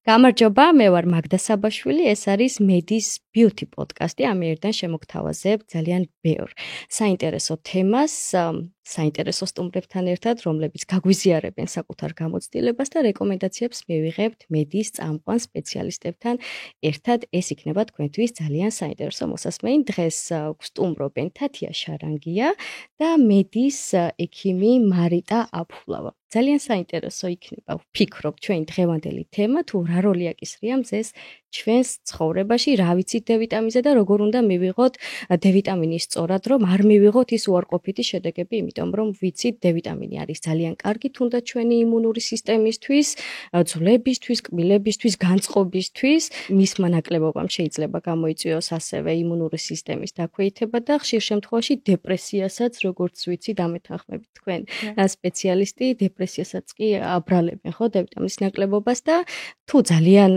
გამარჯობა, მე ვარ მაგდა საბაშვილი, ეს არის მედის ბიუთი პოდკასტი. ამიერიდან შემოგთავაზებ ძალიან ბევრ საინტერესო თემას, საინტერესო სტუმრებთან ერთად, რომლებიც გაგვიზიარებენ საკუთარ გამოცდილებას და რეკომენდაციებს მივიღებთ მედის წამყვან სპეციალისტებთან ერთად. ეს იქნება თქვენთვის ძალიან საინტერესო მოსასმენი. დღეს გვსტუმრობენ თათია შარანგია და მედის ექიმი მარიტა აფულავა. ძალიან საინტერესო იქნება, ვფიქრობ, ჩვენი დღევანდელი თემა, თუ რა როლი აკისრია მზეს ჩვენს ცხოვრებაში, რა ვიცით დ-ვიტამინზე და როგორ უნდა მივიღოთ დ-ვიტამინი სწორად, რომ არ მივიღოთ ის უარყოფითი შედეგები, იმიტომ რომ ვიცით დ-ვიტამინი არის ძალიან კარგი თუნდაც ჩვენი იმუნური სისტემისთვის, ძვლებისთვის, კბილებისთვის, განწყობისთვის, მისმა ნაკლებობამ შეიძლება გამოიწვიოს ასევე იმუნური სისტემის დაქვეითება და ხშირ შემთხვევაში დეპრესიასაც, როგორც ვიცით, ამეთანხმებით თქვენ სპეციალისტი, დეპრესიასაც კი აბრალებენ, ხო, დ-ვიტამინის ნაკლებობას და თუ ძალიან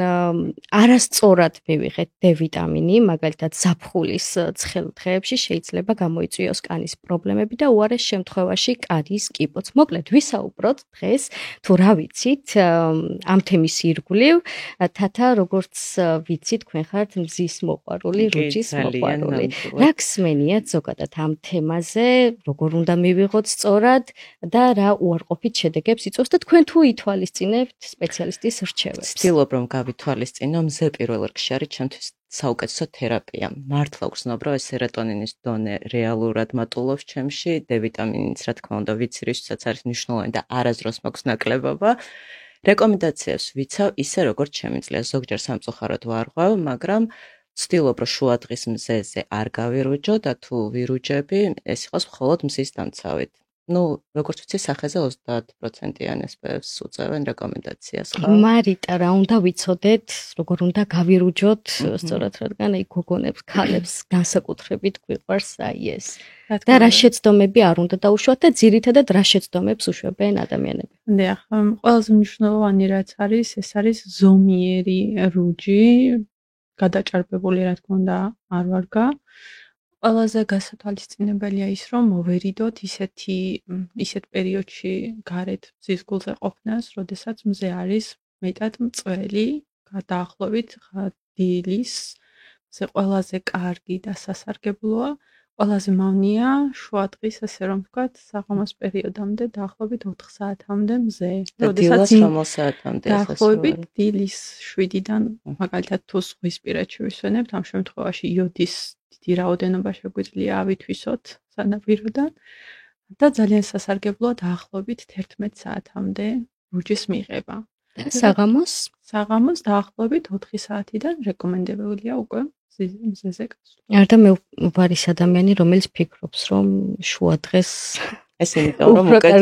არასწორად მივიღეთ დ-ვიტამინი, მაგალითად ზაფხულის ცხელ დღეებში შეიძლება გამოიწვიოს კანის პრობლემები და უარეს შემთხვევაში კანის კიბოც. მოკლედ, ვისაუბროთ დღეს, თუ რა ვიცით ამ თემის ირგვლივ, თათა, როგორც ვიცით, თქვენ ხართ მზის მოყვარული, რუჯის მოყვარული. რა გსმენიათ ზოგადად ამ თემაზე, როგორ უნდა მივიღოთ სწორად და რა უარყოფით შედეგებს იწვევს და თქვენ თუ ითვალისწინებთ სპეციალისტის რჩევებს? ვცდილობ, რომ გავითვალისწინო, მზე პირველ რიგში არის ჩემთვის საუკეთესო თერაპია. მართლა ვგრძნობ, რომ ეს სეროტონინის დონე რეალურად მატულობს ჩემში, დ-ვიტამინიც, რა თქმა უნდა, ვიცი, რისთვისაც არის მნიშვნელოვანი და არასდროს მაქვს ნაკლებობა. რეკომენდაციებს ვიცავ ისე, როგორც შემიძლია. ზოგჯერ სამწუხაროდ ვარღვევ, მაგრამ ვცდილობ, რომ შუადღის მზეზე არ გავირუჯო და თუ ვირუჯები, ეს იყოს მხოლოდ მზის დამცავით. როგორც ვიცი, სახეზე 30%-იან SPF-ს უწევენ რეკომენდაციას, ხო? მარიტა, რა უნდა ვიცოდეთ, როგორ უნდა გავირუჯოთ, სწორად, რადგან აი გოგონებს, ქალებს განსაკუთრებით გვიყვარს აი ეს. და რა შეცდომები არ უნდა დაუშვათ და ძირითადად რა შეცდომებს უშვებენ ადამიანები? დიახ, ყველაზე მნიშვნელოვანი რაც არის, ეს არის ზომიერი რუჯი, გადაჭარბებული, რა თქმა უნდა, არ ვარგა. ყველაზე გასათვალისწინებელია ის, რომ მოვერიდოთ ისეთ პერიოდში გარეთ მზის გულზე ყოფნას, როდესაც მზე არის მეტად მწველი, დაახლოებით დილის მზე ყველაზე კარგი და სასარგებლოა. ყველაზე მავნეა შუადღის, ასე რომ ვთქვათ, საღამოს პერიოდამდე, დაახლოებით 4 საათამდე მზე. როდესაც რომელ საათამდე დაახლოებით დილის 7-დან, მაგალითად თუ ზღვისპირეთში ვისვენებთ, ამ შემთხვევაში იოდის დიდი რაოდენობა შეგვიძლია ავითვისოთ სანაპიროდან და ძალიან სასარგებლოა დაახლოებით 11 საათამდე რუჯის მიღება. საღამოს? საღამოს დაახლოებით 4 საათიდან რეკომენდებულია უკვე მზეზე გასვლა. არა და მე ვარ ის ადამიანი, რომელიც ფიქრობს, რომ შუადღეს ეს იმიტომ რომ უკეთ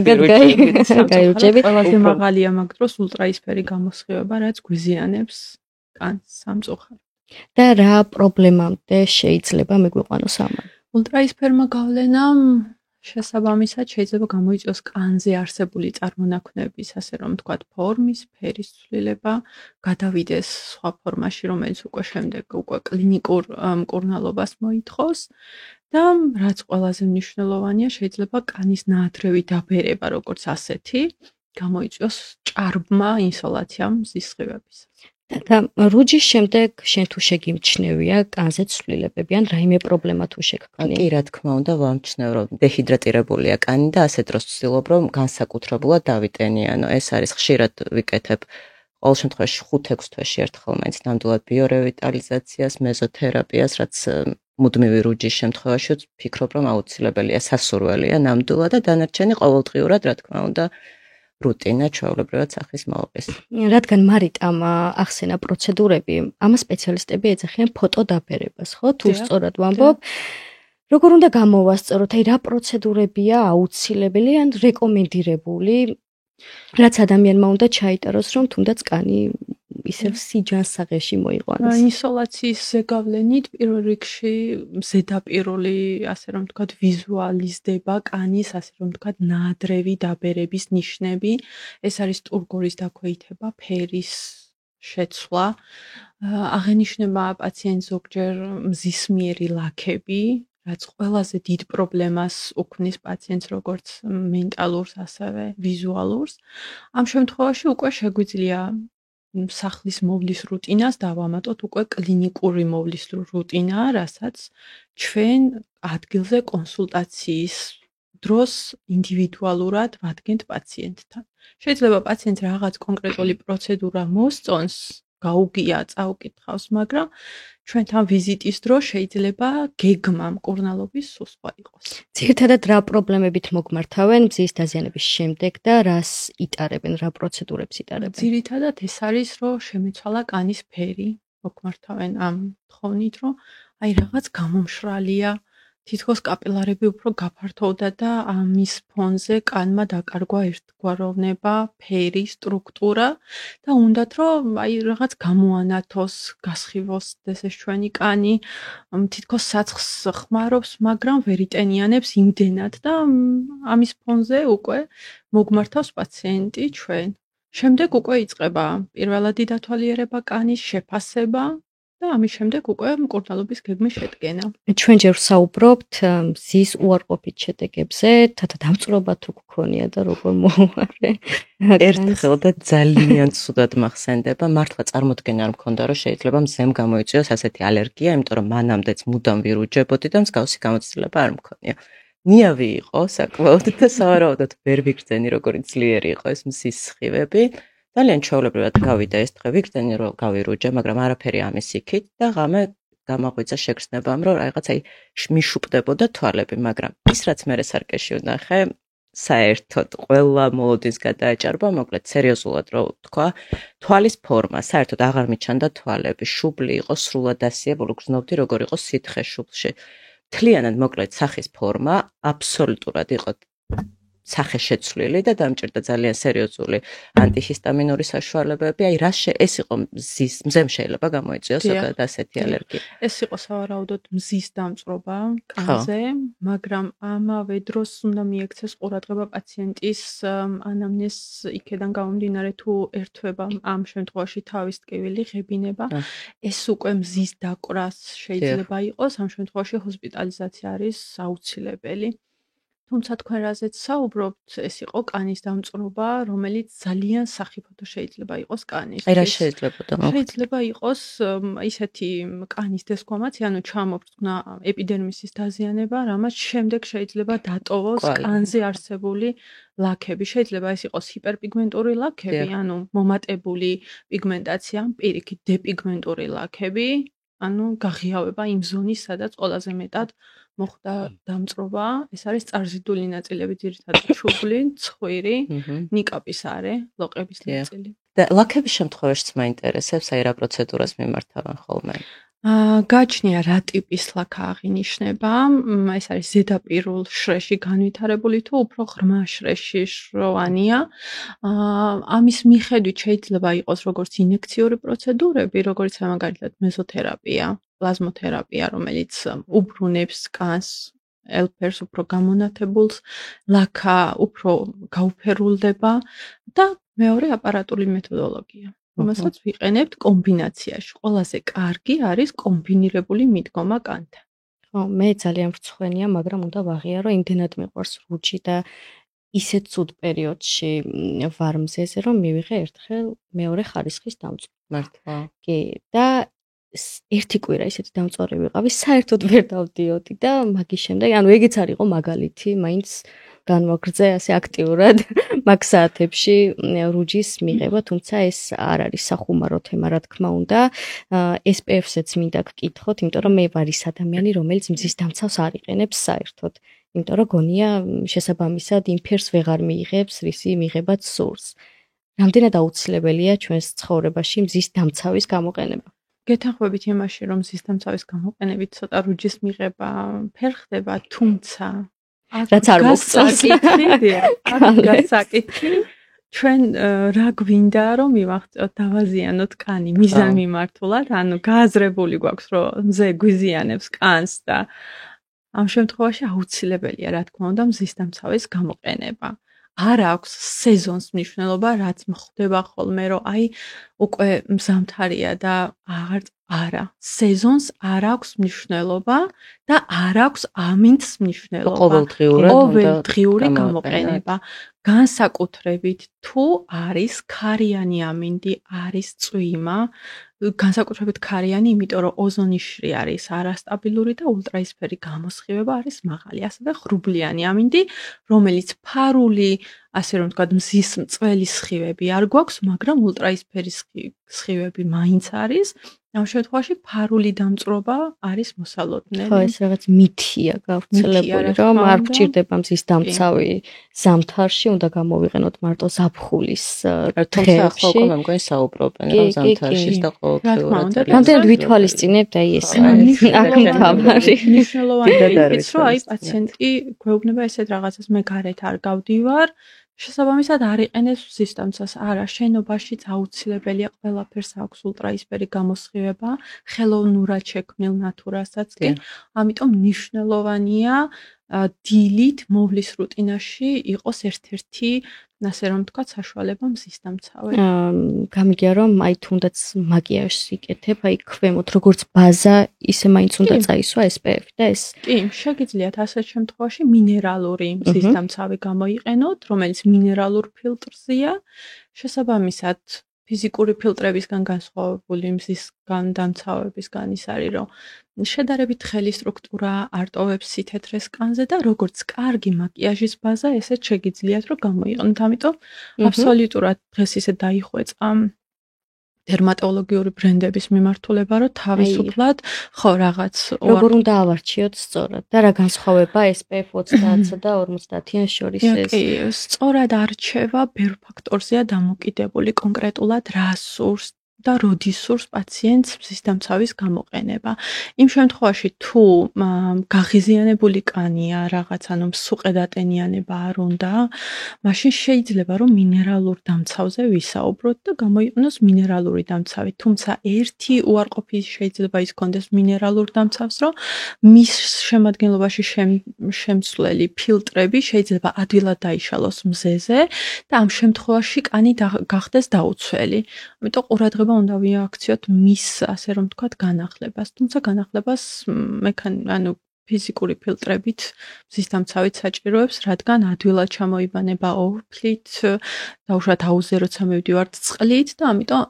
გაირუჯებით. ყველაზე მაღალია მაგ დროს ულტრაისფერი გამოსხივება, რაც გვიზიანებს კანს სამწუხაროდ. და რა პრობლემამდე შეიძლება მეგვიყვანოს ამან? ულტრაისფერმა გავლენამ შესაბამისად შეიძლება გამოიწვიოს კანზე არსებული წარმონაქმნების, ასე რომ ვთქვათ, ფორმის, ფერის ცვლილება, გადავიდეს სხვა ფორმაში, რომელიც უკვე კლინიკურ მკურნალობას მოითხოვს და რაც ყველაზე მნიშვნელოვანია, შეიძლება კანის ნაადრევი დაბერება, როგორც ასეთი, გამოიწვიოს ჭარბმა ინსოლაციამ მზის სხივებისას. და რუჯის შემდეგ შენ თუ შეგიმჩნევია კანზე ცვლილებები ან რაიმე პრობლემა თუ შეგქმნი? კი, რა თქმა უნდა, ვამჩნევ, რომ დეჰიდრატირებულია კანი და ასე დროს ვცდილობ, რომ განსაკუთრებულად დავიტენიანო. ეს არის ხშირად ვიკეთებ ყოველ შემთხვევაში 5-6 თვეში ერთხელ მაინც ნამდვილად ბიორევიტალიზაციას, მეზოთერაპიას, რაც მუდმივი რუჯის შემთხვევაში ვფიქრობ, რომ აუცილებელია, სასურველია ნამდვილად და დანარჩენი ყოველდღიურად, რა თქმა უნდა, რუტინა ჩვეულებრივად სახის მოუყის. რადგან მარიტამ ახსენა პროცედურები, ამას სპეციალისტები ეძახიან ფოტოდაბერებას, ხო? თუ სწორად ვამბობ, როგორ უნდა გამოვასწოროთ, აი რა პროცედურებია აუცილებელი ან რეკომენდირებული, რაც ადამიანმა უნდა ჩაიტაროს, რომ თუნდაც კანი ისევ სიჯანსაღეში მოიყვანოს? ინსოლაციის ზეგავლენით პირველ რიგში ზედაპირული, ასე რომ ვთქვათ, ვიზუალიზდება კანის, ასე რომ ვთქვათ, ნაადრევი დაბერების ნიშნები. ეს არის ტურგორის დაქვეითება, ფერის შეცვლა. აღენიშნება პაციენტს ზოგჯერ მზისმიერი ლაქები, რაც ყველაზე დიდ პრობლემას უქმნის პაციენტს, როგორც მენტალურს, ასევე ვიზუალურს. ამ შემთხვევაში უკვე შეგვიძლია სახლის მოვლის რუტინას დავამატოთ უკვე კლინიკური მოვლის რუტინა, რასაც ჩვენ ადგილზე კონსულტაციის დროს ინდივიდუალურად ვადგენთ პაციენტთან. შეიძლება პაციენტს რაღაც კონკრეტული პროცედურა მოსწონს, გაუგია, წაუკითხავს, მაგრამ ჩვენთან ვიზიტის დროს შეიძლება გეგმა მკურნალობის სუსტვა იყოს. ძირითადად რა პრობლემებით მოგმართავენ მზის დაზიანების შემდეგ და რას იტარებენ, რა პროცედურებს იტარებენ? ძირითადად ეს არის, რომ შემეცვალა კანის ფერი, მოგმართავენ ამ თხოვნით, რომ აი რაღაც გამომშრალია, თითქოს კაპილარები უფრო გაფართოვდა და ამის ფონზე კანმა დაკარგვა ერთგვაროვნება, ფერი, სტრუქტურა და უნდათ რომ აი რაღაც გამოანათოს, გასხივოს ეს ჩვენი კანი, თითქოს საცხს ხმარობს, მაგრამ ვერ იტენიანებს იმდენად და ამის ფონზე უკვე მოგმართავს პაციენტი ჩვენ. შემდეგ უკვე იწყება პირველადი დათვალიერება კანის შეფასება და ამის შემდეგ უკვე მკურნალობის გეგმის შედგენა. ჩვენ ჯერ ვსაუბრობთ მზის უარყოფით შედეგებზე, თათა დამწვრობა თუ გქონია და როგორ მოუარე. ერთხელ და ძალიან ცუდად მახსენდება, მართლა წარმოდგენა არ მქონდა, რომ შეიძლება მზემ გამოიწვიოს ასეთი ალერგია, იმიტომ რომ მანამდეც მუდამ ვირუჯებოდი და მსგავსი გამოცდილება არ მქონია. ნიავი იყო საკმაოდ და სავარაუდოდ ვერ ვიგრძენი, როგორი ძლიერი იყო ეს მზის სხივები. ძალიან ჩვეულებრივად გავიდა ეს დღე, ვიგრძენი რომ გავირუჯე, მაგრამ არაფერი ამის იქით და ღამე გამაღვიძა შეგრძნებამ, რომ რაღაცა მიშუპდებოდა თვალები, მაგრამ ის რაც მე სარკეში ვნახე, საერთოდ ყველა მოლოდინს გადააჭარბა, მოკლედ სერიოზულად რო ვთქვა, თვალის ფორმა, საერთოდ აღარ მიჩანდა თვალები, შუბლი იყო სრულად დასიებული, გრძნობდი როგორ იყო სითხე შუბლში. მთლიანად მოკლედ სახის ფორმა აბსოლუტურად იყო სახე შეცვლილი და დამჭირდა ძალიან სერიოზული ანტიჰისტამინური საშუალებები. აი ეს იყო მზემ შეიძლება გამოიწვიოს ზოგადად ასეთი ალერგია. ეს იყო სავარაუდოდ მზის დამწვრობა კანზე, მაგრამ ამავე დროს უნდა მიექცეს ყურადღება პაციენტის ანამნეზს იქედან გამომდინარე თუ ერთვება ამ შემთხვევაში თავის ტკივილი, ღებინება. ეს უკვე მზის დაკვრას შეიძლება იყოს, ამ შემთხვევაში ჰოსპიტალიზაცია არის აუცილებელი. თუმცა თქვენ რაზეც საუბრობთ, ეს იყო კანის დამწვრობა, რომელიც ძალიან სახიფათო შეიძლება იყოს კანის. აი რა შეიძლებოდა? შეიძლება იყოს ისეთი კანის დესკვამაცია, ანუ ჩამოფრთნა ეპიდერმისის დაზიანება, რამაც შემდეგ შეიძლება დატოვოს კანზე არსებული ლაქები. შეიძლება ეს იყოს ჰიპერპიგმენტური ლაქები, ანუ მომატებული პიგმენტაცია, პირიქით დეპიგმენტური ლაქები, ანუ გაღიავება იმ ზონის, სადაც ყველაზე მეტად მოხდა დამწვრობა. ეს არის წარზიდული ნაწილები, ძირითადად შუბლი, ცხვირი, ნიკაპის არე, ლოყების ნაწილი. და ლაქების შემთხვევაშიც მაინტერესებს, აი რა პროცედურას მიმართავენ ხოლმე? გაჩნია რა ტიპის ლაქა აღინიშნება. ეს არის ზედაპირულ შრეში განვითარებული თუ უფრო ღრმა შრეში შროვანია. ამის მიხედვით შეიძლება იყოს როგორც ინექციური პროცედურები, როგორც მაგალითად მეზოთერაპია, პლაზმოთერაპია, რომელიც უბრუნებს კანს, ელფერს უფრო გამონათებულს, ლაქა უფრო გაუფერულდება და მეორე აპარატული მეთოდოლოგია. რომელსაც ვიყენებთ კომბინაციაში. ყველაზე კარგი არის კომბინირებული მიდგომა კანთან. ხო, მე ძალიან ვრცხვენია, მაგრამ უნდა ვაღია, რომ იმდენად მიყვარს რუჯი და ისეთ ცუდ პერიოდში ვარ მზეზე, რომ მივიღე ერთხელ მეორე ხარისხის დამწვრობა. მართლა. კი, და ერთი კვირა ისეთი დამწვარი ვიყავი, საერთოდ ვერ დავდიოდი და მაგის შემდეგ, ანუ ეგეც არ იყო მაგალითი, მაინც განვაგრძე ასე აქტიურად მაგ საათებში რუჯის მიღება, თუმცა ეს არ არის სახუმარო თემა, რა თქმა უნდა. SPF-ს მინდა გკითხოთ, იმიტომ რომ მე ვარ ის ადამიანი, რომელიც მზის დამცავს არ იყენებს საერთოდ. იმიტომ რომ გონია შესაბამისად იმ ფერს ვეღარ მიიღებს, რისი მიღებაც სურს. რამდენად აუცილებელია ჩვენს ცხოვრებაში მზის დამცავის გამოყენება? გეთანხმებით იმაში, რომ მზის დამცავის გამოყენებით ცოტა რუჯის მიღება ფერ ხდება, თუმცა რაც არ მოგწონს. გასაკითხი. ჩვენ რა გვინდა რომ მივაღწევთ, დავაზიანოთ კანი მიზანმიმართულად, ანუ გააზრებული გვაქვს, რომ მზე გვიზიანებს კანს და ამ შემთხვევაში აუცილებელია, რა თქმა უნდა, მზის დამცავის გამოყენება. არ აქვს სეზონს მნიშვნელობა, რაც მხდება ხოლმე, რომ აი უკვე მზამთარია და არა, სეზონს არ აქვს მნიშვნელობა და არ აქვს ამინდს მნიშვნელობა. ყოველდღიური გამოყენება. განსაკუთრებით თუ არის ქარიანი ამინდი, არის წვიმა, განსაკუთრებით ქარიანი, იმიტომ რომ ოზონიშრი არის არასტაბილური და ულტრაისფერი გამოსხივება არის მაღალი. ასევე ღრუბლიანი ამინდი, რომელიც ფარული, ასე რომ ვთქვათ, მზის მწველი სხივები არ გვაქვს, მაგრამ ულტრაისფერი სხივები მაინც არის. ამ შემთხვევაში ფარული დამწვრობა არის მოსალოდნელი. ხო, ეს რაღაც მითია გავრცელებული, რომ არ გვჭირდება მზის დამცავი ზამთარში, უნდა გამოვიყენოთ მარტო ზაფხულის თუმცა ახლა უკვე მე მგონი საუბრობენ, რომ ზამთარში და ყოველდღიურად. რამდენად ვითვალისწინებთ აი ეს აქ მთავარი მნიშვნელოვანია, რომ აი პაციენტი გვეუბნება ესეთ რაღაცას, მე გარეთ არ გავდივარ. შესაბამისად არ იყენებს სისტემას. არა, შენობაში აუცილებელია ყველაფერს აქვს ულტრაისფერი გამოსხივება, ხელოვნურად შექმნილ ნატურასაც კი. ამიტომ მნიშვნელოვანია დილით მოვლის რუტინაში იყოს ერთ-ერთი, ასე რომ ვთქვათ, საშუალება მზის დამცავი. გამიგია რომ აი თუნდაც მაკიაჟს იკეთებ, აი ქვემოთ როგორც ბაზა, ისე მაინც უნდა წაისვა SPF და ეს. კი, შეგიძლიათ ასეთ შემთხვევაში მინერალური მზის დამცავი გამოიყენოთ, რომელიც მინერალურ ფილტრზეა. შესაბამისად, ფიზიკური ფილტრებისგან განსხვავებული მზისგან დამცავებისგან ის არის, რომ შედარებით თხელი სტრუქტურა არტოვებს სითეთრეს კანზე და როგორც კარგი მაკიაჟის ბაზა, ესეც შეგიძლიათ რომ გამოიყენოთ. ამიტომ აბსოლუტურად დღეს ისე დაიხვეწა დერმატოლოგიური ბრენდების მიმართულება, რომ თავისუფლად ხო რაღაც როგორ უნდა ავარჩიოთ სწორად და რა განსხვავება SPF 30-სა და 50-იან შორის ეს? კი, სწორად არჩევა ბევრ ფაქტორზეა დამოკიდებული, კონკრეტულად რა სურს და როდის სურს პაციენტს მზის დამცავის გამოყენება. იმ შემთხვევაში თუ გაღიზიანებული კანია, რაღაც ანუ მსუყედატენიანება არ უნდა, მაშინ შეიძლება რომ მინერალურ დამცავზე ვისაუბროთ და გამოიყენოს მინერალური დამცავი. თუმცა ერთი უარყოფი შეიძლება ის კონდეს მინერალურ დამცავს, რომ მის შემადგენლობაში შემცვლელი ფილტრები შეიძლება ადვილად დაიშალოს მზეზე და ამ შემთხვევაში კანი გახდეს დაუცველი. ამიტომ ყურადღება უნდა ვიაქციოთ მის, ასე რომ ვთქვათ, განახლებას. თუმცა განახლებას ფიზიკური ფილტრებით მზის დამცავით საჭიროებს, რადგან ადვილად ჩამოიბანება ოვფლით, დაუშვათ აუზზე როცა მივდივართ წყლით და ამიტომ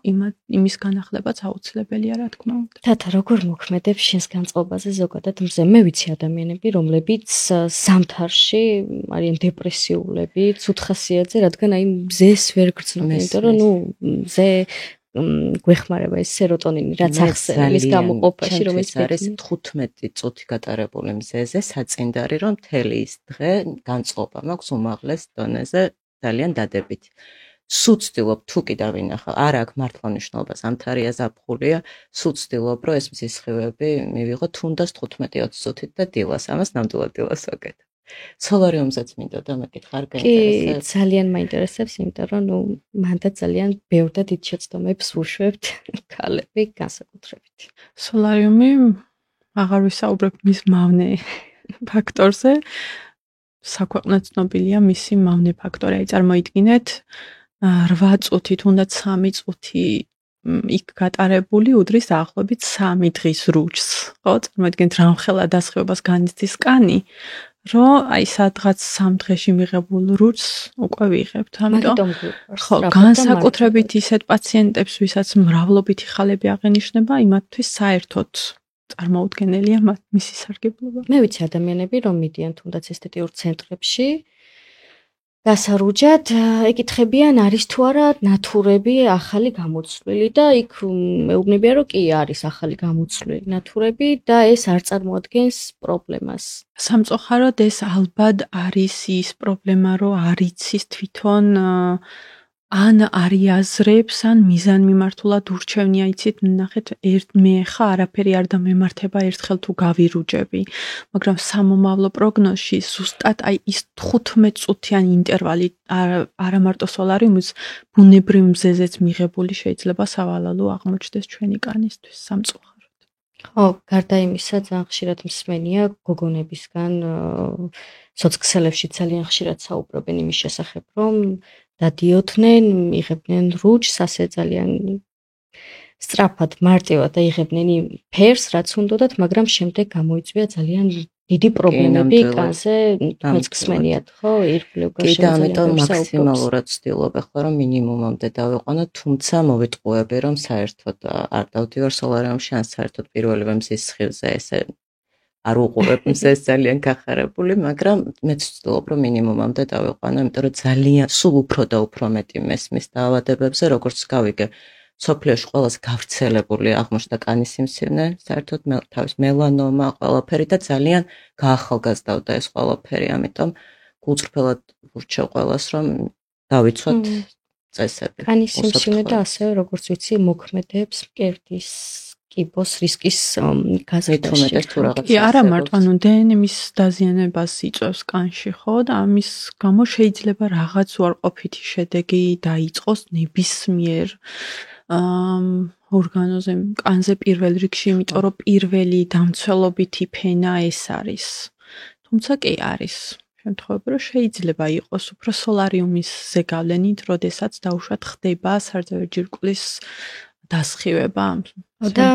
იმის განახლებაც აუცილებელია, რა თქმა უნდა. თათა, როგორ მოქმედებს შენს განწყობაზე ზოგადად მზე? მე ვიცი ადამიანები, რომლებიც ზამთარში არიან დეპრესიულები, ცუთხასიათზე, რადგან აი მზეს ვერ გრძნობენ, იმიტომ რომ მზე გვეხმარება ეს სეროტონინი, რაც ახსენე მის გამოყოფაში, რომელიც არის 15 წუთი გატარებული მზეზე, საწინდარი რომ მთელი ის დღე განწყობა მაქვს უმაღლეს დონეზე, ძალიან დადებითი. სულ ვცდილობ თუ კიდევ ვინახავ, არ აქვს მართლა მნიშვნელობა, ზამთარია, ზაფხულია, სულ ვცდილობ რომ ეს მზის სხივები მივიღო თუნდაც 15-20 წუთით და დილას, ამას ნამდვილად დილას ვაკეთებ. სოლარიუმზეც მინდოდა მეკითხა, არ გაინტერესებს? კი, ძალიან მაინტერესებს, იმიტომ რომ მანდა ძალიან ბევრ და დიდ შეცდომებს ვუშვებთ ქალები განსაკუთრებით. სოლარიუმი აღარ ვისაუბრებ მის მავნე ფაქტორზე. საქვეყნოდ ცნობილია მისი მავნე ფაქტორი. აი წარმოიდგინეთ 8 წუთი, თუნდაც 3 წუთი იქ გატარებული უდრის დაახლოებით 3 დღის რუჯს. ხო, წარმოიდგინეთ რამხელა დასხივებას განიცდის კანი. რომ აი სადღაც 3 დღეში მიღებულ რუჯს უკვე ვიღებთ. ამიტომ ხო, განსაკუთრებით ისეთ პაციენტებს, ვისაც მრავლობითი ხალები აღენიშნება, იმათთვის საერთოდ წარმოუდგენელია მისი სარგებლობა. მე ვიცი ადამიანები, რომ მიდიან თუნდაც ესთეტიურ ცენტრებში გასარუჯად, ეკითხებიან არის თუ არა ნატურები ახალი გამოცვლილი და იქ მეუბნებიან, რომ კი არის ახალი გამოცვლილი ნატურები და ეს არ წარმოადგენს პრობლემას. სამწუხაროდ ეს ალბათ არის ის პრობლემა, რომ არ იცის თვითონ ან არიაზრებს, ან მიზანმიმართულად ურჩევნია, იცით, ნახეთ, მე ხა არაფერი არ დამემართება ერთხელ თუ გავირუჯები, მაგრამ სამომავლო პროგნოზში ზუსტად აი ის 15 წუთიანი ინტერვალი არა მარტო სოლარიუმის ბუნებრივ მზეზეც მიღებული შეიძლება სავალალო აღმოჩნდეს ჩვენი კანისთვის სამწუხაროდ. ხო, გარდა იმისა, ძალიან ხშირად მსმენია გოგონებისგან სოციქსელებში ძალიან ხშირად საუბრობენ იმის შესახებ, რომ დადიოდნენ, იღებდნენ რუჯს, ასე ძალიან სწრაფად, მარტივად და იღებდნენ იმ ფერს, რაც უნდათ, მაგრამ შემდეგ გამოიწვია ძალიან დიდი პრობლემები კანზე, თქვენც გსმენიათ, ხო, ირგვლივ კი და ამიტომ მაქსიმალურად ვცდილობ ახლა რომ მინიმუმამდე დავიყვანო, თუმცა მოვიტყუები რომ საერთოდ არ დავდივარ სოლარიუმში, ან საერთოდ პირველივე მზის სხივზე ესე არ უყურებ მზეს ძალიან გახარებული, მაგრამ მეც ვცდილობ რომ მინიმუმამდე დავიყვანო, იმიტომ რომ ძალიან სულ უფრო და უფრო მეტი მესმის დაავადებებზე, როგორც გავიგე სოფლიოში ყველაზე გავრცელებული აღმოჩნდა კანის სიმსივნე, საერთოდ თავის მელანომა, ყველაფერი და ძალიან გაახალგაზრდავდა ეს ყველაფერი, ამიტომ გულწრფელად ვურჩევ ყველას, რომ დავიცვათ წესები. კანის სიმსივნე და ასევე, როგორც ვიცი, მოქმედებს მკერდის კიბოს რისკის გაზრდაში. კი, არა მარტო, ანუ დნმ-ის დაზიანებას იწვევს კანში, ხო, და ამის გამო შეიძლება რაღაც უარყოფითი შედეგი დაიწყოს ნებისმიერ ორგანოზე, კანზე პირველ რიგში, იმიტომ რომ პირველი დამცველობითი ფენა ეს არის. თუმცა კი არის შემთხვევები, რომ შეიძლება იყოს უფრო სოლარიუმის ზეგავლენით, როდესაც დაუშვათ ხდება სარძევი ჯირკვლის დასხივება. და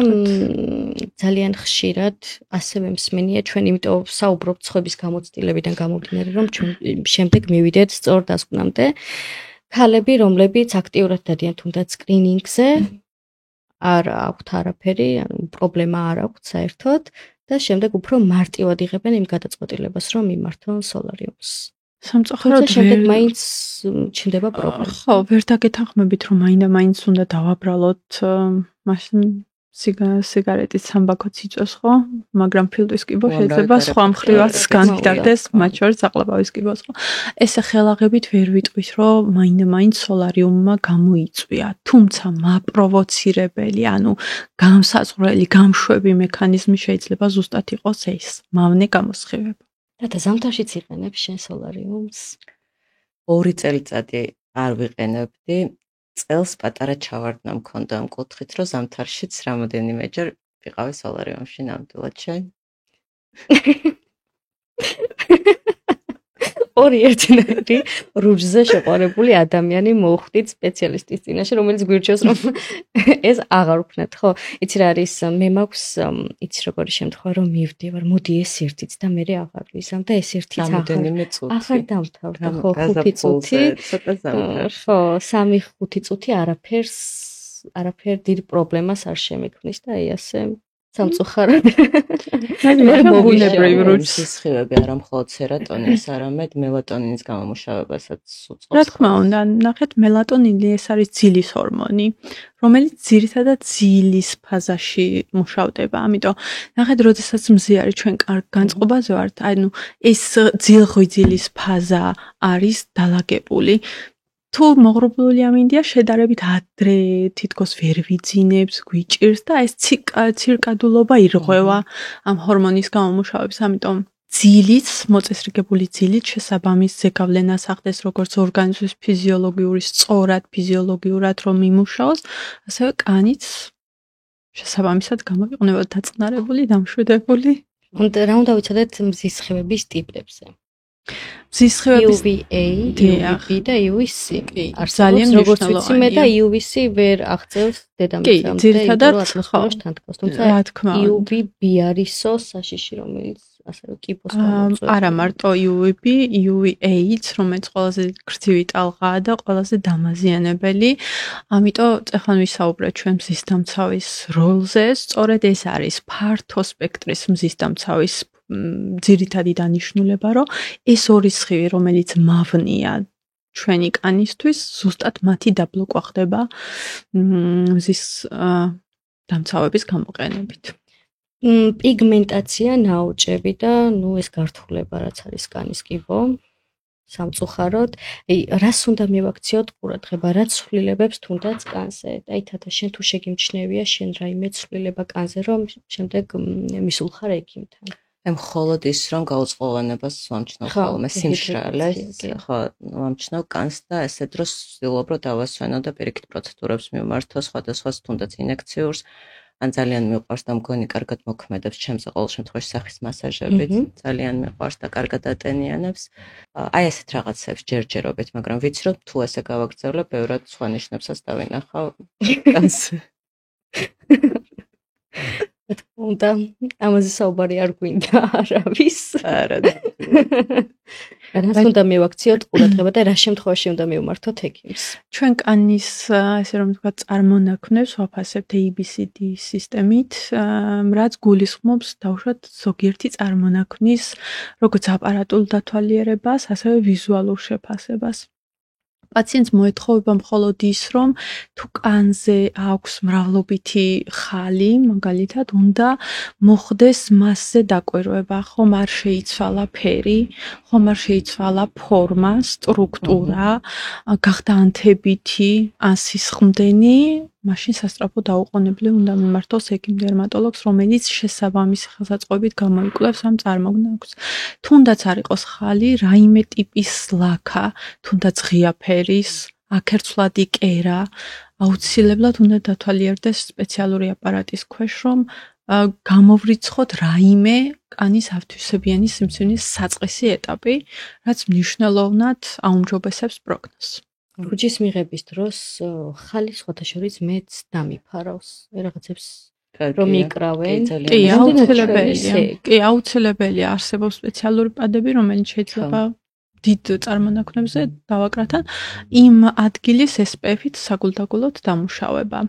ძალიან ხშირად ასევე მსმენია ჩვენ, იმიტომ საუბრობთ სხვების გამოცდილებიდან გამომდინარე, რომ ჩვენ შემდეგ მივიდეთ სწორ დასკვნამდე. ქალები, რომლებიც აქტიურად დადიან თუნდაც სკრინინგზე, არ აქვთ არაფერი, ანუ პრობლემა არ აქვთ საერთოდ და შემდეგ უფრო მარტივად იღებენ იმ გადაწყვეტილებას, რომ მიმართონ სოლარიუმს. სამწუხაროდ შემდეგ მაინც ჩნდება პრობლემა. ხო, ვერ დაგეთანხმებით, რომ მაინც უნდა დავაბრალოთ მაშინ სიგარეტის სამბაქოც იწვევს, ხო? მაგრამ ფილტვის კიბო შეიძლება სხვა მხრივაც განვითარდეს, მათ შორის საყლაპავის კიბოს, ხო? ესე ხელაღებით ვერ ვიტყვის, რომ მაინც სოლარიუმმა გამოიწვია, თუმცა მაპროვოცირებელი, ანუ გამსაზღვრელი, გამშვები მექანიზმი შეიძლება ზუსტად იყოს ეს, მავნე გამოსხივება. და ზამთარშიც იყენებ შენ სოლარიუმს? 2 წელიწადი არ ვიყენებდი. წელს პატარა ჩავარდნა მქონდა ამ კუთხით, რომ ზამთარშიც რამოდენიმეჯერ ვიყავი სოლარიუმში ნამდვილად შენ. ორი ერთნაირი რუჯზე შეყვარებული ადამიანი მოხვდით სპეციალისტის წინაშე, რომელიც გვირჩევს, რომ ეს აღარ ვქნათ, ხო? იცი რა არის, მე მაქვს, იცი როგორი შემთხვევა, რომ მივდივარ, მოდი ეს ერთიც და მე აღარ ვიზამ და ეს ერთიც აღარ დამთავრდა, ხო, 5 წუთი. ხო, 3-5 წუთი არაფერ დიდ პრობლემას არ შემექმნის და აი ასე სამწუხაროდ. მე მოგუნებრივ რუჯს სხივები არა მხოლოდ სერატონინს, არამედ მელატონინის გამომუშავებასაც უწყობს. რა თქმა უნდა, ნახეთ, მელატონინი ეს არის ძილის ჰორმონი, რომელიც ძირითადად ძილის ფაზაში მუშავდება. ამიტომ ნახეთ, როდესაც მზე არის ჩვენ კარგ განწყობაზე ვართ, ანუ ეს ძილღვიძილის ფაზა არის დალაგებული. თუ მოღრუბლული ამინდია შედარებით ადრე თითქოს ვერ ვიძინებს, გვიჭირს და ეს ცირკადულობა ირღვევა ამ ჰორმონის გამომუშავების. ამიტომ ძილიც, მოწესრიგებული ძილით შესაბამის ზეგავლენას ახდენს როგორც ორგანიზმის ფიზიოლოგიური, სწორად ფიზიოლოგიურად რომ იმუშაოს, ასევე კანიც შესაბამისად გამოიყენება დაწყნარებული, დამშვიდებული. რა უნდა ვიცოდეთ მზის სხივების ტიპებზე? მზის სხივების UVA, UVB და UVC. ძალიან როგორც ვიცი, მე და UVC ვერ აღწევს დედამიწამდე, ძირითადად ატმოსფეროში თანთქავს. თუმცა UVB არისო საშიში, რომელიც ასევე კიბოს გამოწვევს. არა მარტო UVB, UVA-ც, რომელიც ყველაზე გრძივი ტალღაა და ყველაზე დამაზიანებელი. ამიტომ ეხლა ვისაუბრეთ ჩვენ მზის დამცავის როლზე, სწორედ ეს არის ფართო სპექტრის მზის დამცავის ძირითადი დანიშნულება, რომ ეს ორი სხივი, რომელიც მავნია ჩვენი კანისთვის, ზუსტად მათი დაბლოკვა ხდება მზის დამცავების გამოყენებით. პიგმენტაცია, ნაოჭები და ეს გართულება, რაც არის კანის კიბო, სამწუხაროდ, რას უნდა მივაქციოთ ყურადღება, რა ცვლილებებს თუნდაც კანზე. აი თათა, შენ თუ შეგიმჩნევია შენ რაიმე ცვლილება კანზე, რომ შემდეგ მისულ ხარ ექიმთან. მხოლოდ ის რომ გაუწყლოვანებას ვამჩნევ ხოლმე სიმშრალეს, ხო, ვამჩნევ კანს და ესე დროს ვცდილობ რომ დავასვენო და პირიქით პროცედურებს მიმართო სხვადასხვა თუნდაც ინექციურს, ან ძალიან მიყვარს და მგონი კარგად მოქმედებს ჩემს ყოველ შემთხვევაში სახის მასაჟებით, ძალიან მიყვარს და კარგად ატენიანებს. აი ესეთ რაღაცებს ჯერჯერობით, მაგრამ ვიცი რომ თუ ესე გავაგრძელებ, ბევრად სხვა ნიშნებსაც დავინახავ. უნდა ამაზე საუბარი არ გვინდა არავის. არა. რას უნდა მივაქციოთ ყურადღება და რა შემთხვევაში უნდა მივმართოთ ექიმს? ჩვენ კანის ესე რომ ვთქვა წარმონაქმნებს ვაფასებთ ABCD სისტემით, რაც გულისხმობს დაუშვათ ზოგიერთი წარმონაქმნის როგორც აპარატულ დათვალიერებას, ასევე ვიზუალურ შეფასებას. პაციენტს მოეთხოვება მხოლოდ ის, რომ თუ კანზე აქვს მრავლობითი ხალი, მაგალითად, უნდა მოხდეს მასზე დაკვირვება, ხომ არ შეიცვალა ფერი, ხომ არ შეიცვალა ფორმა, სტრუქტურა, გახდა ანთებითი, ან სისხლდენი, მაშინ სასწრაფო დაუყოვნებლივ უნდა მიმართოს ექიმ დერმატოლოგს, რომელიც შესაბამისი ხელსაწყოებით გამოიკვლევს ამ წარმოგნაქვს. თუნდაც არ იყოს ხალი, რაიმე ტიპის ლაქა, თუნდაც ღია ფერის, აქერცვლადი კერა, აუცილებლად უნდა დათვალიერდეს სპეციალური აპარატის ქვეშ, რომ გამოვრიცხოთ რაიმე კანის ავთვისებიანი სიმსივნის საწყისი ეტაპი, რაც მნიშვნელოვნად აუმჯობესებს პროგნოზს. რუჯის მიღების დროს ხალი სხვათა შორის მეც დამიფარავს. რაღაცებს რომ იკრავენ. კი, აუცილებელია. არსებობს სპეციალური პადები, რომელიც შეიძლება დიდ წარმონაქმნებზე დავაკრათ იმ ადგილის SPF-ით საგულდაგულოდ დამუშავება.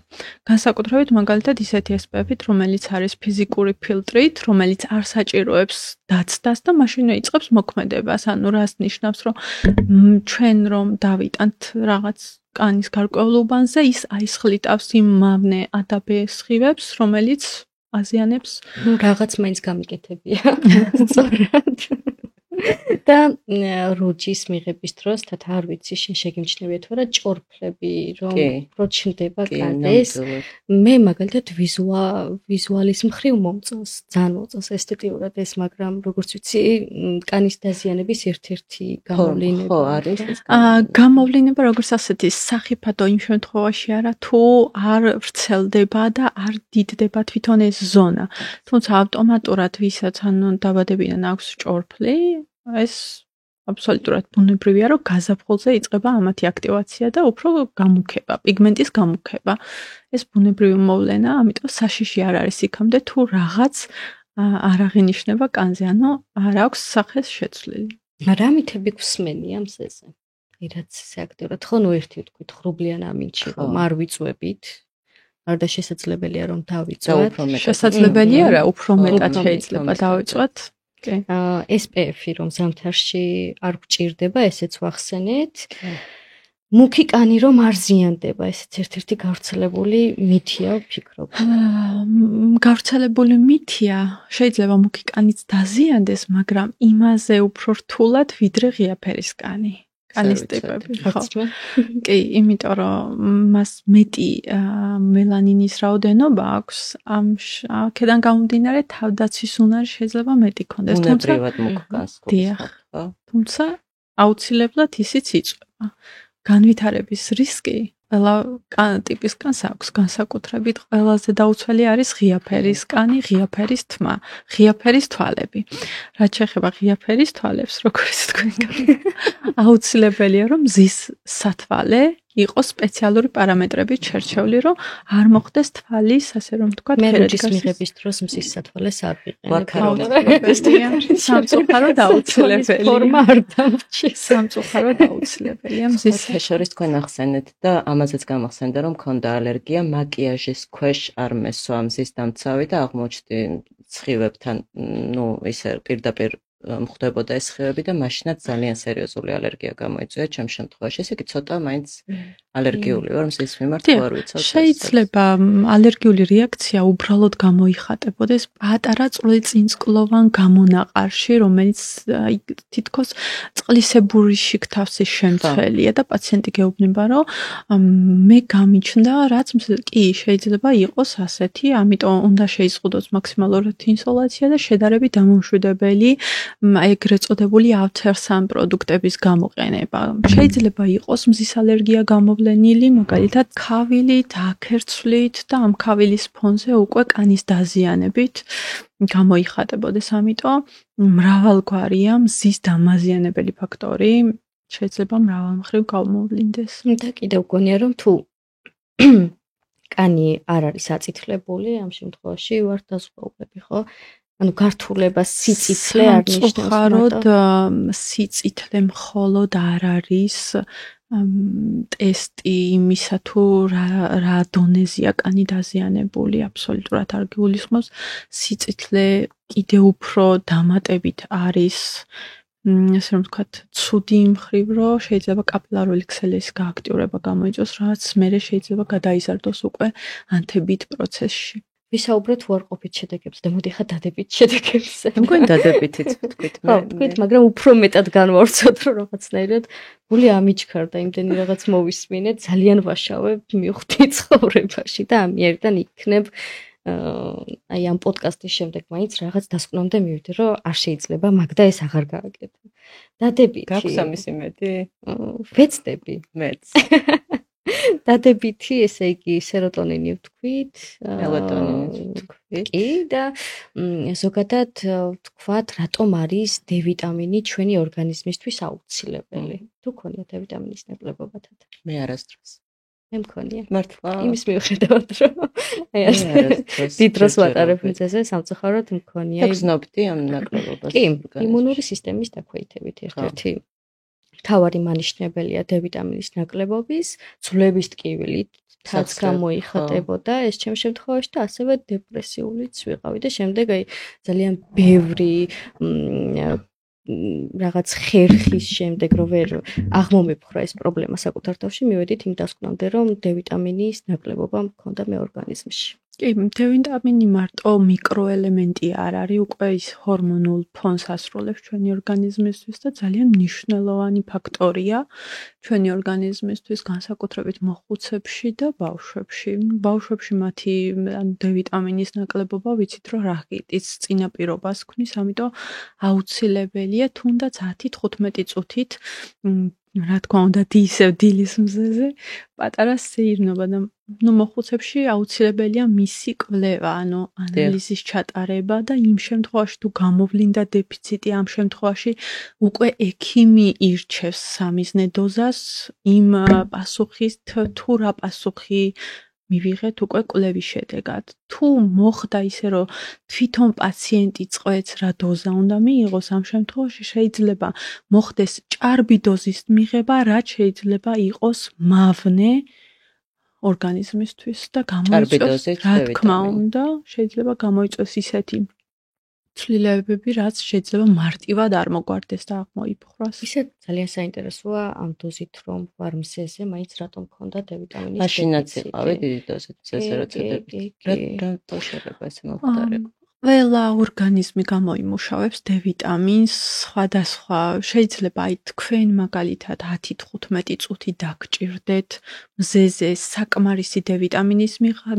განსაკუთრებით მაგალითად ისეთი SPF-ით, რომელიც არის ფიზიკური ფილტრით, რომელიც არ საჭიროებს დაცდას და მაშინვე იწყებს მოქმედებას. ანუ რას ნიშნავს, რომ ჩვენ რომ დავიტანთ რაღაც კანის გარკვეულობანზე, ის აისხლიტავს იმ მავნე ADB სხივებს, რომელიც აზიანებს რაღაც მაინც გამიკეთებია. სწორად. და რუჯის მიღების დროს თათ არ ვიცი შენ შეგიმჩნევია თუ არა ჭორფლები რომ პროჩნდება კანდეს მე მაგალითად ვიზუალის მხრივ მომწონს ძალიან მომწონს ესთეტიურად ეს მაგრამ როგორც ვიცი კანის დაზიანების ერთ-ერთი გამოვლენა არის გამოვლინება როგორც ასეთი სახიფათო იმ შემთხვევაში არა თუ არ ვრცელდება და არ დიდდება თვითონ ეს ზონა თუმცა ავტომატურად ვისაც ანუ დაბადებიდან აქვს ჭორფლი ეს აბსოლუტურად ბუნებრივია, რომ გაზაფხულზე იწყება ამათი აქტივაცია და უფრო გამუქება, პიგმენტის გამუქება. ეს ბუნებრივი მოვლენა, ამიტომ საშიში არ არის იქამდე თუ რაღაც არ აღინიშნება კანზე, ანუ არ აქვს სახეს შეცვლილი. რა მითები გვსმენი ამ ზეზე? რაც ესე აქტიურად ხო ნუ ერთი ვთქვით, ხრუბლიან ამინჩი, რომ არ ვიწვევით. არ და შესაძლებელია რომ დავიწვათ. შესაძლებელია რა, უფრო მეტად შეიძლება დავიწვათ. SPF-ი რომ ზამთარში არ გვჭირდება, ესეც ვახსენეთ. მუქი კანი რომ არ ზიანდება, ესეც ერთ-ერთი გავრცელებული მითია, ვფიქრობ. გავრცელებული მითია, შეიძლება მუქი კანიც დაზიანდეს, მაგრამ იმაზე უფრო რთულად ვიდრე ღია ფერის კანი. კანის ტიპები, ხო. კი, იმიტომ რომ მას მეტი მელანინის რაოდენობა აქვს, ამ აქედან გამომდინარე თავდაცვის უნარი შეიძლება მეტი ქონდეს, თუმცა მუქ კანს ხო. თუმცა აუცილებლად ისიც იწვება. განვითარების რისკი ყველა ტიპის კანს აქვს განსაკუთრებით ყველაზე დაუცველი არის ღია ფერის კანი, ღია ფერის თმა, ღია ფერის თვალები. რაც შეეხება ღია ფერის თვალებს, როგორც თქვენ აუცილებელია რომ მზის სათვალე იყოს სპეციალური პარამეტრებით შერჩეული, რომ არ მოხდეს თვალის, ასე რომ ვთქვათ, ფერების მიღების დროს მზის სათვალეს არ ვიყენებ. სამწუხაროდ აუცილებელია. ფორმა არ დამრჩეს. სამწუხაროდ აუცილებელია მზის შორის თქვენ ახსენეთ და ამაზეც გამახსენდა რომ მქონდა ალერგია მაკიაჟის ქვეშ არ მესვა მზის დამცავი და აღმოჩნდი სხივებთან, ნუ ისე პირდაპირ მხდებოდა ეს სხივები და მაშინაც ძალიან სერიოზული ალერგია გამოიწვია ჩემ შემთხვევაში. ესე იგი ცოტა მაინც ალერგიული ვარ მზის მიმართ, არ ვიცავ. შეიძლება ალერგიული რეაქცია უბრალოდ გამოიხატებოდეს პატარა წვრილწინწკლოვან გამონაყარში, რომელიც თითქოს წყლისებური შიგთავსის შემცველია და პაციენტი გეუბნება, რომ მე გამიჩნდა, რაც კი შეიძლება იყოს ასეთი, ამიტომ უნდა შეიზღუდოს მაქსიმალურად ინსოლაცია და შედარებით დამამშვიდებელი ეგრეთ წოდებული ავთერსან პროდუქტების გამოყენება. შეიძლება იყოს მზის ალერგია გამოვლენილი, მაგალითად, ქავილით, აქერცვლით და ამ ქავილის ფონზე უკვე კანის დაზიანებით გამოიხატებოდეს, ამიტომ მრავალგვარია მზის დამაზიანებელი ფაქტორი, შეიძლება მრავალმხრივ გამოვლინდეს. და კიდევ გონია რომ თუ კანი არ არის აწითლებული, ამ შემთხვევაში ვართ დასვაულები, ხო? ანუ გართულება სიწითლე არ ნიშნავს სამწუხაროდ სიწითლე მხოლოდ არ არის ტესტი იმისა თუ რა დონეზია კანი დაზიანებული, აბსოლუტურად არ გულისხმობს. სიწითლე კიდევ უფრო დამატებით არის ასე რომ ვთქვათ, ცუდი მხრივ, რომ შეიძლება კაპილარული ქსელების გააქტიურება გამოიწვევს, რაც მერე შეიძლება გადაიზარდოს უკვე ანთებით პროცესში. ვისაუბრეთ უარყოფით შედეგებს და მოდი ხა დადებით შედეგებზე. მგონი დადებითიც ვთქვით ხო, ვთქვით, მაგრამ უფრო მეტად განვავრცოთ, რომ რაღაცნაირად გული ამიჩქარდა, იმდენი რაღაც მოვისმინეთ, ძალიან ვაშავებ მივხვდი ცხოვრებაში და ამიერიდან იქნებ აი ამ პოდკასტის შემდეგ მაინც რაღაც დასკვნამდე მივიდი, რომ არ შეიძლება მაგდა ეს აღარ გააკეთო. დადებითი. გაქვს ამის იმედი? ვეცდები. მეც. დადებითი, ესე იგი სეროტონინი ვთქვით, მელატონინი ვთქვით. კი და ზოგადად ვთქვათ, რატომ არის D ვიტამინი ჩვენი ორგანიზმისთვის აუცილებელი? თუ გქონია D ვიტამინის ნაკლებობათად? მე არასდროს. მე მქონია. მართლა? იმის მიუხედავად, რომ აი ასე დიდ დროს ვატარებ მიწაზე, სამწუხაროდ მქონია. და გზნობდი ამ ნაკლებობას. კი, იმუნური სისტემის დაქვეითებით ერთ-ერთი მთავარი მანიშნებელია D ვიტამინის ნაკლებობის, ძვლების ტკივილით თაც გამოიხატებოდა ეს ჩემ შემთხვევაში და ასევე დეპრესიულიც ვიყავი და შემდეგ აი ძალიან ბევრი რაღაც ხერხის შემდეგ რომ ვერ აღმომიფხვრა ეს პრობლემა საკუთარ თავში, მივედით იმ დასკვნამდე, რომ D ვიტამინის ნაკლებობა მქონდა მე ორგანიზმში. კი, D ვიტამინი მარტო მიკროელემენტი არ არის, უკვე ის ჰორმონულ ფონს ასრულებს ჩვენი ორგანიზმისთვის და ძალიან მნიშვნელოვანი ფაქტორია ჩვენი ორგანიზმისთვის, განსაკუთრებით მოხუცებში და ბავშვებში. ბავშვებში მათი D ვიტამინის ნაკლებობა ვიცით, რომ რაკეტის წინაპირობას ქმნის, ამიტომ აუცილებელია თუნდაც 10-15 წუთით რა თქმა უნდა, ისევ დილის მზეზე პატარა სეირნობა და მოხუცებში აუცილებელია მისი კვლევა, ანუ ანალიზის ჩატარება და იმ შემთხვევაში თუ გამოვლინდა დეფიციტი, ამ შემთხვევაში უკვე ექიმი ირჩევს სამიზნე დოზას იმ პასუხით, თუ რა პასუხი მივიღეთ უკვე კვლევის შედეგად. თუ მოხდა ისე, რომ თვითონ პაციენტი წყვეტს რა დოზა უნდა მიიღოს, ამ შემთხვევაში შეიძლება მოხდეს ჭარბი დოზის მიღება, რაც შეიძლება იყოს მავნე ორგანიზმისთვის და გამოიწვევს, რა თქმა უნდა, შეიძლება გამოიწვევს ისეთი ცვლილებები, რაც შეიძლება მარტივად არ მოგვარდეს და აღმოიფხვრას. ისე ძალიან საინტერესოა ამ დოზით რომ ვარ მზეზე, მაინც რატომ მქონდა D ვიტამინის დეფიციტი. მაშინაც იყავი დიდი დოზით მზეზე, როცა რა შეიძლება ესე მომხდარიყო. ყველა ორგანიზმი გამოიმუშავებს D ვიტამინს სხვადასხვა. შეიძლება აი თქვენ მაგალითად 10-15 წუთი დაგჭირდეთ მზეზე საკმარისი D ვიტამინის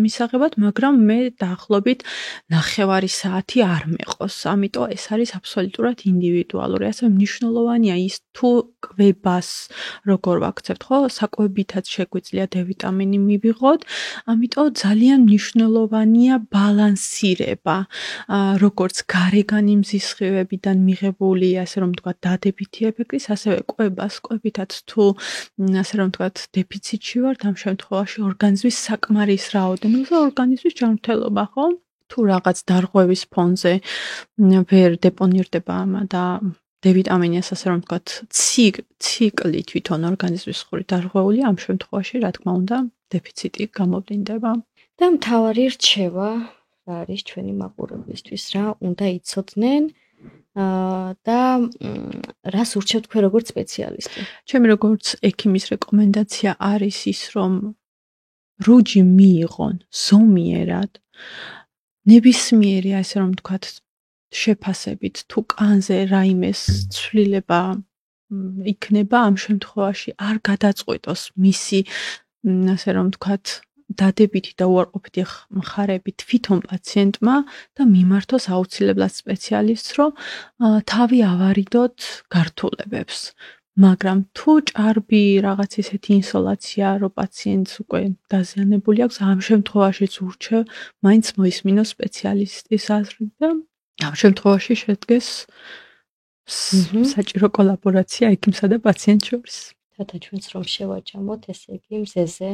მისაღებად, მაგრამ მე დაახლოებით 9 საათი არ მეყოს. ამიტომ ეს არის აბსოლუტურად ინდივიდუალური. ასე მნიშვნელოვანია ის თუ კვებას როგორ ვაქცევთ, ხო? საკვებითაც შეგვიძლია D ვიტამინი მივიღოთ. ამიტომ ძალიან მნიშვნელოვანია ბალანსირება. როგორც გარეგანი მზის სხივებიდან მიღებული, ასე რომ ვთქვათ, დადებითი ეფექტის, ასევე კვებითაც თუ ასე რომ ვთქვათ, დეფიციტში ვართ, ამ შემთხვევაში ორგანიზმის საკმარის რაოდენობა და ორგანიზმის ჯანმრთელობა, ხო? თუ რაღაც დარღვევის ფონზე ვერ დეპონირდება და D ვიტამინი ასე რომ ვთქვათ, ციკლი თვითონ ორგანიზმის ხური დარღვეული, ამ შემთხვევაში, რა თქმა უნდა, დეფიციტი გამოვლინდება. და მთავარი რჩევა არის ჩვენი მაყურებლისთვის, რა უნდა იცოდნენ და რას ურჩევთ თქვენ როგორც სპეციალისტი? ჩემი როგორც ექიმის რეკომენდაცია არის ის, რომ რუჯი მიიღონ ზომიერად, ნებისმიერი, ასე რომ ვთქვათ, შეფასებით თუ კანზე რაიმეს ცვლილება იქნება, ამ შემთხვევაში არ გადაწყვეტოს მისი, ასე რომ ვთქვათ, დადებითი და უარყოფითი მხარეები თვითონ პაციენტმა და მიმართოს აუცილებლად სპეციალისტს, რომ თავი ავარიდოთ გართულებებს. მაგრამ თუ ჭარბი რაღაც ისეთი ინსოლაცია, რომ პაციენტს უკვე დაზიანებული აქვს, ამ შემთხვევაშიც ურჩევ მაინც მოისმინოს სპეციალისტის აზრი და ამ შემთხვევაში შედგეს საჭირო კოლაბორაცია ექიმსა და პაციენტს შორის. თათა ჩვენც რომ შევაჯამოთ, ესე იგი მზეზე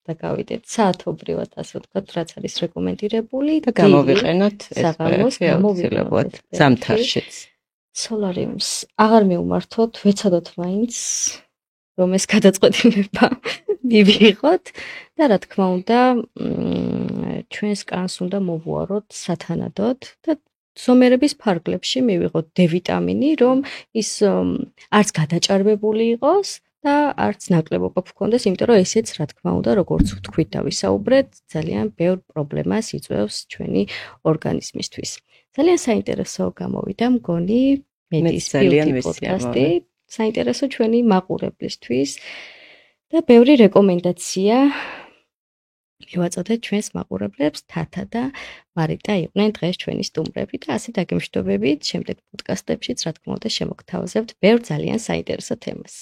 და გავიდეთ საათობრივად, ასე ვთქვათ, რაც არის რეკომენდირებული და გამოვიყენოთ საღამოს, გამოვიყენოთ ზამთარშიც. სოლარიუმს აღარ მივმართოთ, ვეცადოთ მაინც რომ ეს გადაწყვეტილება მივიღოთ და რა თქმა უნდა, ჩვენს კანს უნდა მოვუაროთ სათანადოდ და ზომიერების ფარგლებში მივიღოთ D ვიტამინი, რომ ის არც გადაჭარბებული იყოს და არც ნაკლებობა გქონდეს, იმიტომ რომ ესეც რა თქმა უნდა, როგორც ვთქვით და ვისაუბრეთ, ძალიან ბევრ პრობლემას იწვევს ჩვენი ორგანიზმისთვის. ძალიან საინტერესო გამოვიდა მგონი მედის ბიუტი პოდკასტი, საინტერესო ჩვენი მაყურებლისთვის და ბევრი რეკომენდაცია მივაწოდეთ ჩვენს მაყურებლებს. თათა და მარიტა იყვნენ დღეს ჩვენი სტუმრები და ასე დაგემშვიდობებით შემდეგ პოდკასტებშიც, რა თქმა უნდა, შემოგთავაზებთ ბევრ ძალიან საინტერესო თემას.